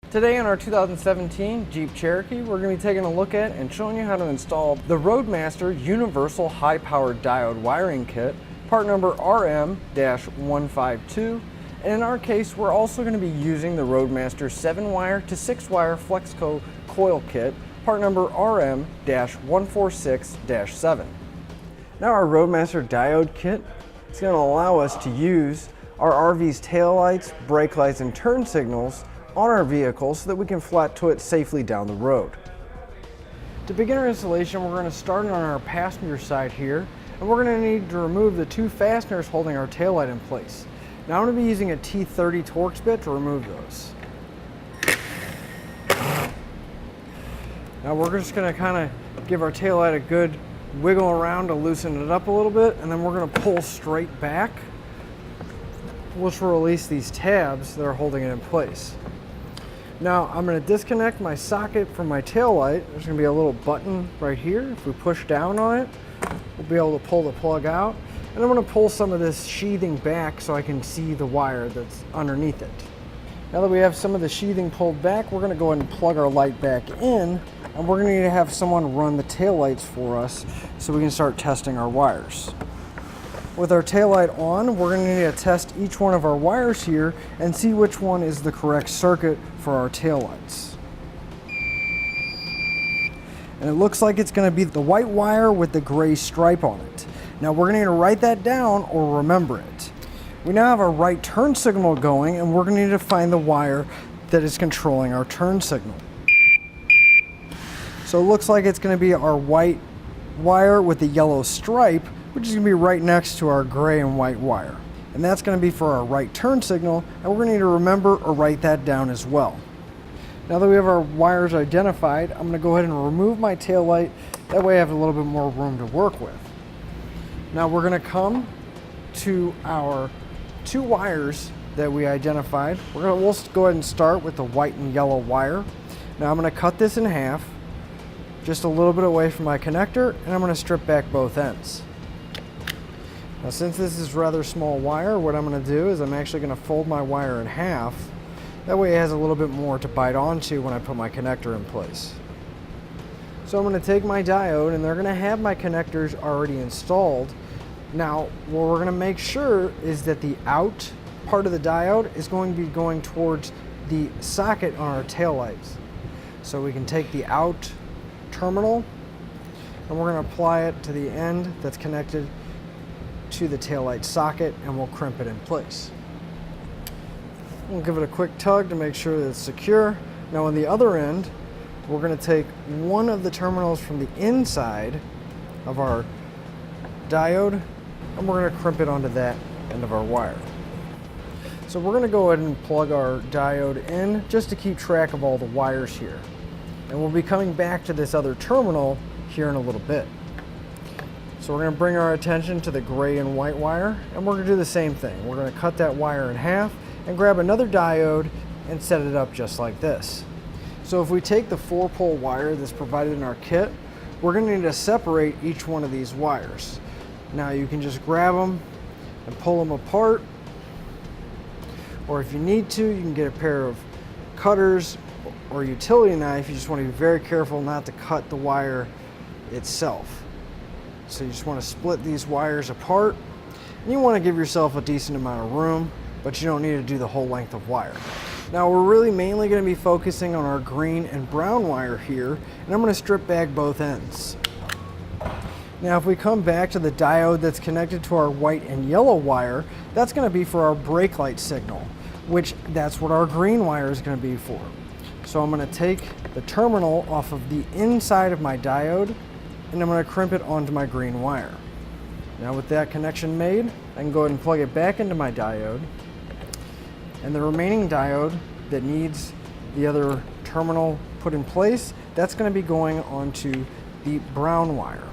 Today on our 2017 Jeep Cherokee, we're going to be taking a look at and showing you how to install the Roadmaster Universal High Powered Diode Wiring Kit, part number RM-152. And in our case, we're also going to be using the Roadmaster 7-wire to 6-wire Flexco Coil Kit, part number RM-146-7. Now our Roadmaster Diode Kit is going to allow us to use our RV's taillights, brake lights, and turn signals on our vehicle so that we can flat tow it safely down the road. To begin our installation, we're going to start on our passenger side here, and we're going to need to remove the 2 fasteners holding our taillight in place. Now I'm going to be using a T30 Torx bit to remove those. Now we're just going to kind of give our taillight a good wiggle around to loosen it up a little bit, and then we're going to pull straight back, which will release these tabs that are holding it in place. Now I'm going to disconnect my socket from my taillight. There's going to be a little button right here. If we push down on it, we'll be able to pull the plug out. And I'm going to pull some of this sheathing back so I can see the wire that's underneath it. Now that we have some of the sheathing pulled back, we're going to go ahead and plug our light back in, and we're going to need to have someone run the taillights for us so we can start testing our wires. With our taillight on, we're going to need to test each one of our wires here and see which one is the correct circuit for our taillights. And it looks like it's going to be the white wire with the gray stripe on it. Now we're going to need to write that down or remember it. We now have our right turn signal going, and we're going to need to find the wire that is controlling our turn signal. So it looks like it's going to be our white wire with the yellow stripe, which is going to be right next to our gray and white wire. And that's going to be for our right turn signal, and we're going to need to remember or write that down as well. Now that we have our wires identified, I'm going to go ahead and remove my taillight. That way I have a little bit more room to work with. Now we're going to come to our 2 wires that we identified. We'll go ahead and start with the white and yellow wire. Now I'm going to cut this in half, just a little bit away from my connector, and I'm going to strip back both ends. Now since this is rather small wire, what I'm going to do is I'm actually going to fold my wire in half. That way it has a little bit more to bite onto when I put my connector in place. So I'm going to take my diode, and they're going to have my connectors already installed. Now what we're going to make sure is that the out part of the diode is going to be going towards the socket on our taillights. So we can take the out terminal, and we're going to apply it to the end that's connected to the taillight socket, and we'll crimp it in place. We'll give it a quick tug to make sure that it's secure. Now on the other end, we're going to take one of the terminals from the inside of our diode, and we're going to crimp it onto that end of our wire. So we're going to go ahead and plug our diode in just to keep track of all the wires here. And we'll be coming back to this other terminal here in a little bit. So we're going to bring our attention to the gray and white wire, and we're going to do the same thing. We're going to cut that wire in half and grab another diode and set it up just like this. So if we take the 4-pole wire that's provided in our kit, we're going to need to separate each one of these wires. Now you can just grab them and pull them apart, or if you need to, you can get a pair of cutters or utility knife. You just want to be very careful not to cut the wire itself. So you just want to split these wires apart, and you want to give yourself a decent amount of room, but you don't need to do the whole length of wire. Now we're really mainly going to be focusing on our green and brown wire here, and I'm going to strip back both ends. Now if we come back to the diode that's connected to our white and yellow wire, that's going to be for our brake light signal, which that's what our green wire is going to be for. So I'm going to take the terminal off of the inside of my diode, and I'm going to crimp it onto my green wire. Now with that connection made, I can go ahead and plug it back into my diode, and the remaining diode that needs the other terminal put in place, that's going to be going onto the brown wire,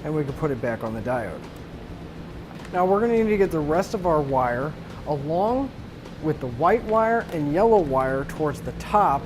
and we can put it back on the diode. Now we're going to need to get the rest of our wire along with the white wire and yellow wire towards the top,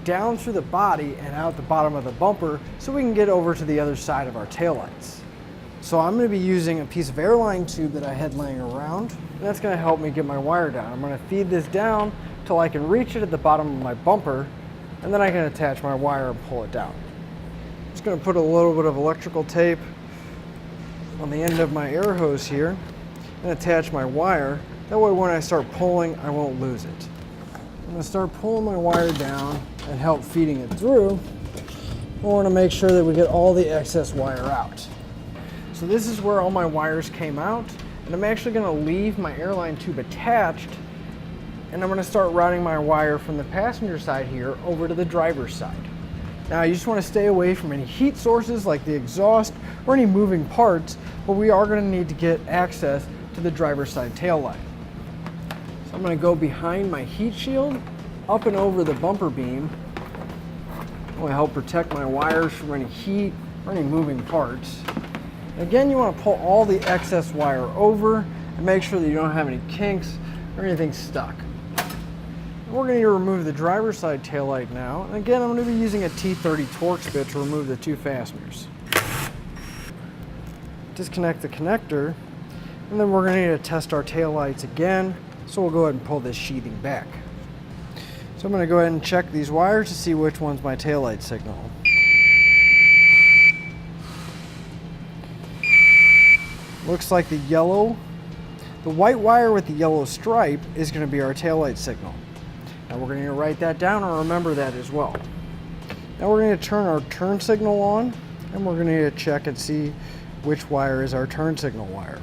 down through the body and out the bottom of the bumper, so we can get over to the other side of our taillights. So I'm going to be using a piece of airline tube that I had laying around, and that's going to help me get my wire down. I'm going to feed this down till I can reach it at the bottom of my bumper, and then I can attach my wire and pull it down. I'm just going to put a little bit of electrical tape on the end of my air hose here and attach my wire. That way when I start pulling, I won't lose it. I'm going to start pulling my wire down and help feeding it through. We want to make sure that we get all the excess wire out. So this is where all my wires came out, and I'm actually going to leave my airline tube attached, and I'm going to start routing my wire from the passenger side here over to the driver's side. Now you just want to stay away from any heat sources like the exhaust or any moving parts, but we are going to need to get access to the driver's side tail light. So I'm going to go behind my heat shield, up and over the bumper beam. That will help protect my wires from any heat or any moving parts. Again, you want to pull all the excess wire over and make sure that you don't have any kinks or anything stuck. We're going to remove the driver's side tail light now. And again, I'm going to be using a T30 Torx bit to remove the two fasteners. Disconnect the connector, and then we're going to need to test our tail lights again. So we'll go ahead and pull this sheathing back. So I'm going to go ahead and check these wires to see which one's my tail light signal. Looks like the white wire with the yellow stripe is going to be our taillight signal. Now we're going to write that down and remember that as well. Now we're going to turn our turn signal on, and we're going to need to check and see which wire is our turn signal wire.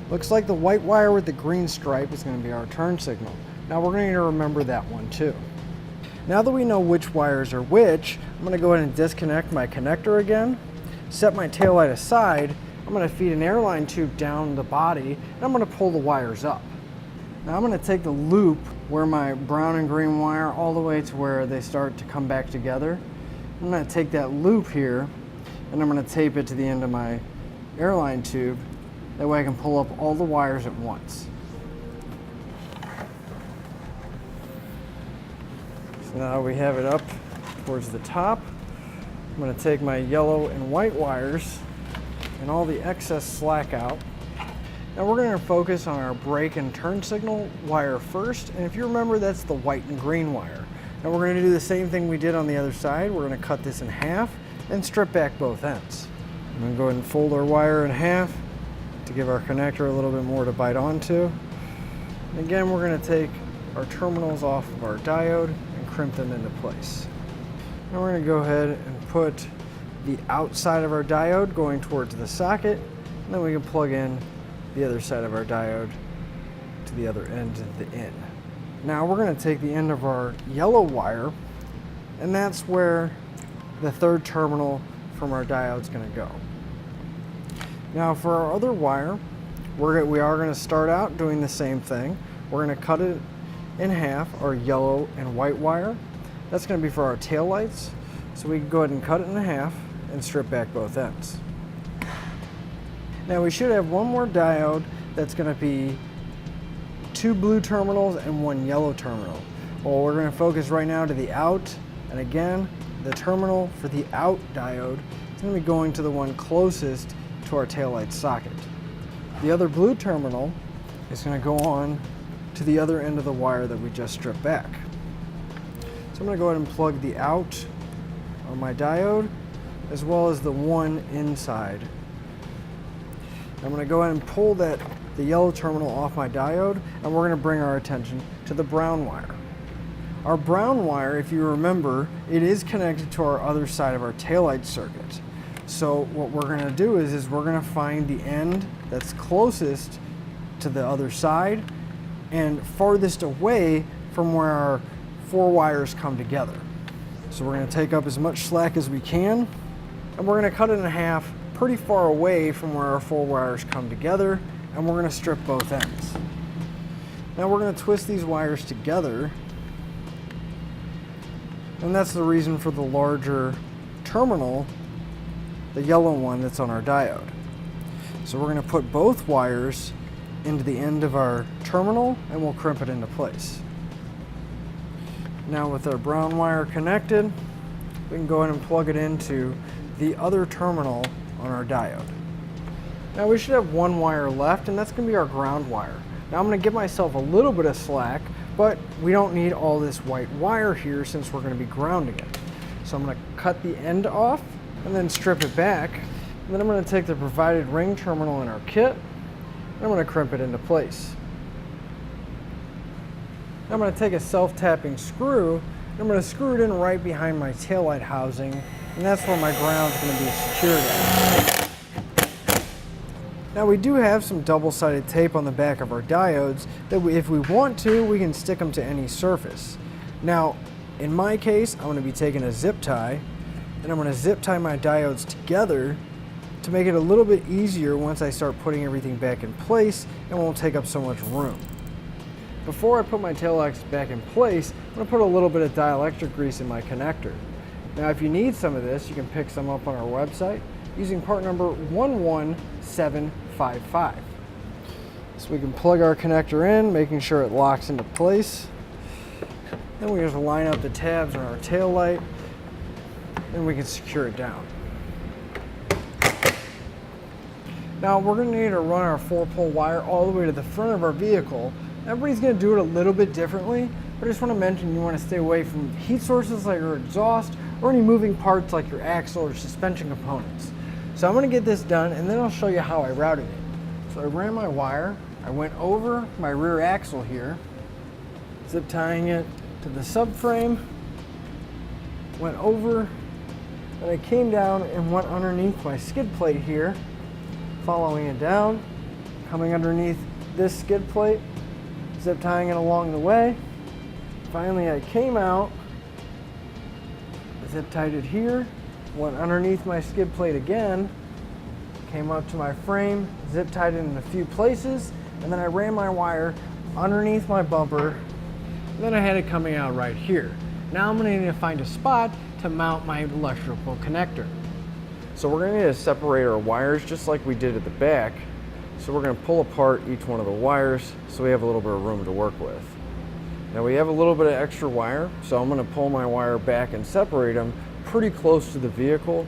Looks like the white wire with the green stripe is going to be our turn signal. Now we're going to need to remember that one too. Now that we know which wires are which, I'm going to go ahead and disconnect my connector again, set my taillight aside. I'm going to feed an airline tube down the body, and I'm going to pull the wires up. Now I'm going to take the loop where my brown and green wire all the way to where they start to come back together. I'm going to take that loop here, and I'm going to tape it to the end of my airline tube. That way I can pull up all the wires at once. So now we have it up towards the top. I'm going to take my yellow and white wires and all the excess slack out. Now we're going to focus on our brake and turn signal wire first, and if you remember, that's the white and green wire. Now we're going to do the same thing we did on the other side. We're going to cut this in half and strip back both ends. I'm going to go ahead and fold our wire in half to give our connector a little bit more to bite onto. And again, we're going to take our terminals off of our diode and crimp them into place. Now we're going to go ahead and put the outside of our diode going towards the socket, and then we can plug in the other side of our diode to the other end of the in. Now we're going to take the end of our yellow wire, and that's where the third terminal from our diode is going to go. Now for our other wire, we are going to start out doing the same thing. We're going to cut it in half, our yellow and white wire. That's going to be for our tail lights. So we can go ahead and cut it in half and strip back both ends. Now we should have one more diode that's going to be 2 blue terminals and 1 yellow terminal. Well, we're going to focus right now to the out, and again, the terminal for the out diode is going to be going to the one closest to our taillight socket. The other blue terminal is going to go on to the other end of the wire that we just stripped back. So I'm going to go ahead and plug the out on my diode as well as the one inside. I'm going to go ahead and pull the yellow terminal off my diode, and we're going to bring our attention to the brown wire. Our brown wire, if you remember, it is connected to our other side of our taillight circuit. So what we're going to do is we're going to find the end that's closest to the other side and farthest away from where our 4 wires come together. So we're going to take up as much slack as we can, and we're going to cut it in half pretty far away from where our 4 wires come together, and we're going to strip both ends. Now we're going to twist these wires together, and that's the reason for the larger terminal, the yellow one that's on our diode. So we're going to put both wires into the end of our terminal, and we'll crimp it into place. Now with our brown wire connected, we can go ahead and plug it into the other terminal on our diode. Now we should have 1 wire left, and that's going to be our ground wire. Now I'm going to give myself a little bit of slack, but we don't need all this white wire here since we're going to be grounding it. So I'm going to cut the end off and then strip it back. And then I'm going to take the provided ring terminal in our kit and I'm going to crimp it into place. Now I'm going to take a self-tapping screw and I'm going to screw it in right behind my taillight housing, and that's where my ground's going to be secured at. Now we do have some double-sided tape on the back of our diodes that if we want to, we can stick them to any surface. Now, in my case, I'm going to be taking a zip tie and I'm going to zip tie my diodes together to make it a little bit easier once I start putting everything back in place and won't take up so much room. Before I put my taillights back in place, I'm going to put a little bit of dielectric grease in my connector. Now if you need some of this, you can pick some up on our website using part number 11755. So we can plug our connector in, making sure it locks into place. Then we just line up the tabs on our tail light and we can secure it down. Now we're going to need to run our 4-pole wire all the way to the front of our vehicle. Everybody's going to do it a little bit differently, but I just want to mention you want to stay away from heat sources like your exhaust or any moving parts like your axle or suspension components. So I'm going to get this done and then I'll show you how I routed it. So I ran my wire, I went over my rear axle here, zip tying it to the subframe, went over, and I came down and went underneath my skid plate here, following it down, coming underneath this skid plate, zip tying it along the way. Finally I came out, zip tied it here, went underneath my skid plate again, came up to my frame, zip tied it in a few places, and then I ran my wire underneath my bumper, and then I had it coming out right here. Now I'm going to need to find a spot to mount my electrical connector. So we're going to need to separate our wires just like we did at the back. So we're going to pull apart each one of the wires so we have a little bit of room to work with. Now we have a little bit of extra wire, so I'm going to pull my wire back and separate them pretty close to the vehicle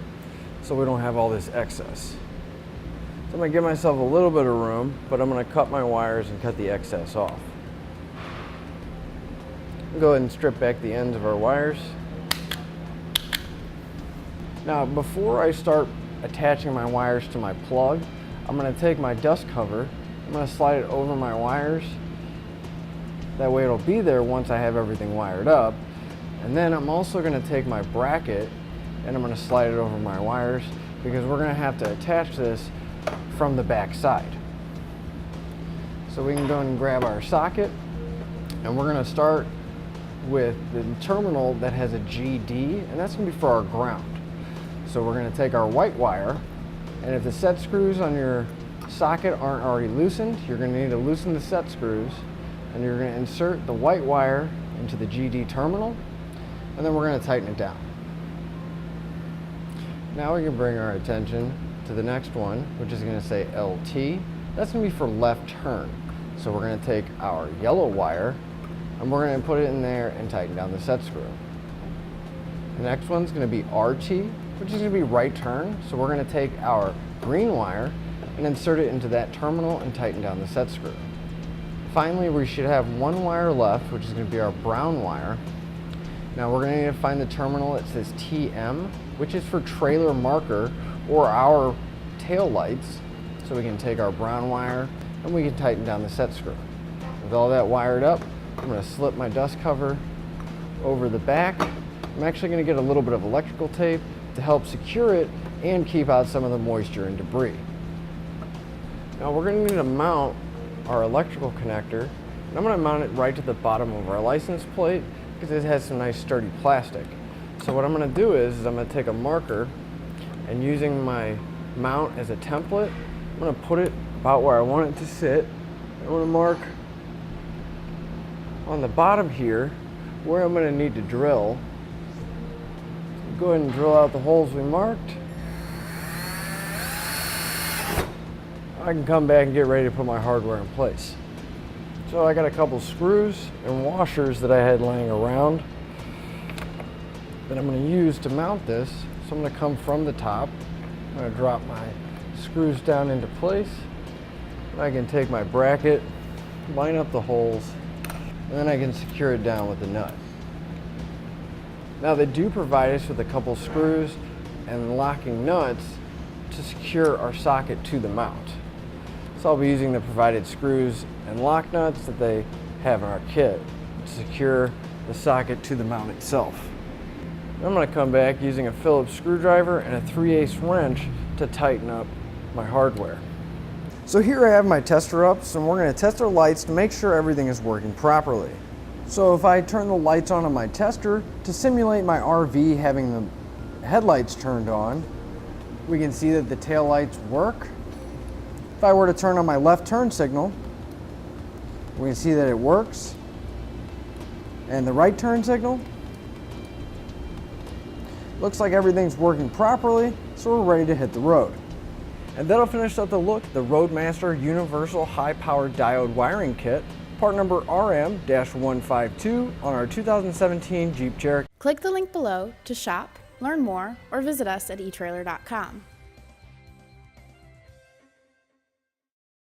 so we don't have all this excess. So I'm going to give myself a little bit of room, but I'm going to cut my wires and cut the excess off. Go ahead and strip back the ends of our wires. Now before I start attaching my wires to my plug, I'm going to take my dust cover, I'm going to slide it over my wires. That way it'll be there once I have everything wired up. And then I'm also going to take my bracket and I'm going to slide it over my wires because we're going to have to attach this from the back side. So we can go and grab our socket and we're going to start with the terminal that has a GD, and that's going to be for our ground. So we're going to take our white wire, and if the set screws on your socket aren't already loosened, you're going to need to loosen the set screws, and you're going to insert the white wire into the GD terminal, and then we're going to tighten it down. Now we can bring our attention to the next one, which is going to say LT. That's going to be for left turn. So we're going to take our yellow wire and we're going to put it in there and tighten down the set screw. The next one's going to be RT, which is going to be right turn. So we're going to take our green wire and insert it into that terminal and tighten down the set screw. Finally, we should have one wire left, which is going to be our brown wire. Now we're going to need to find the terminal that says TM, which is for trailer marker or our tail lights. So we can take our brown wire and we can tighten down the set screw. With all that wired up, I'm going to slip my dust cover over the back. I'm actually going to get a little bit of electrical tape to help secure it and keep out some of the moisture and debris. Now we're going to need to mount our electrical connector, and I'm going to mount it right to the bottom of our license plate because it has some nice sturdy plastic. So what I'm going to do is I'm going to take a marker and using my mount as a template, I'm going to put it about where I want it to sit. I want to mark on the bottom here where I'm going to need to drill. Go ahead and drill out the holes we marked. I can come back and get ready to put my hardware in place. So I got a couple screws and washers that I had laying around that I'm going to use to mount this. So I'm going to come from the top. I'm going to drop my screws down into place. I can take my bracket line up the holes, and then I can secure it down with the nut. Now they do provide us with a couple screws and locking nuts to secure our socket to the mount. So I'll be using the provided screws and lock nuts that they have in our kit to secure the socket to the mount itself. I'm going to come back using a Phillips screwdriver and a 3/8 wrench to tighten up my hardware. So here I have my tester up, so we're going to test our lights to make sure everything is working properly. So if I turn the lights on my tester to simulate my RV having the headlights turned on, we can see that the tail lights work. If I were to turn on my left turn signal, we can see that it works. And the right turn signal, looks like everything's working properly, so we're ready to hit the road. And that'll finish up the look at the Roadmaster Universal High Power Diode Wiring Kit, part number RM-152 on our 2017 Jeep Cherokee. Click the link below to shop, learn more, or visit us at etrailer.com.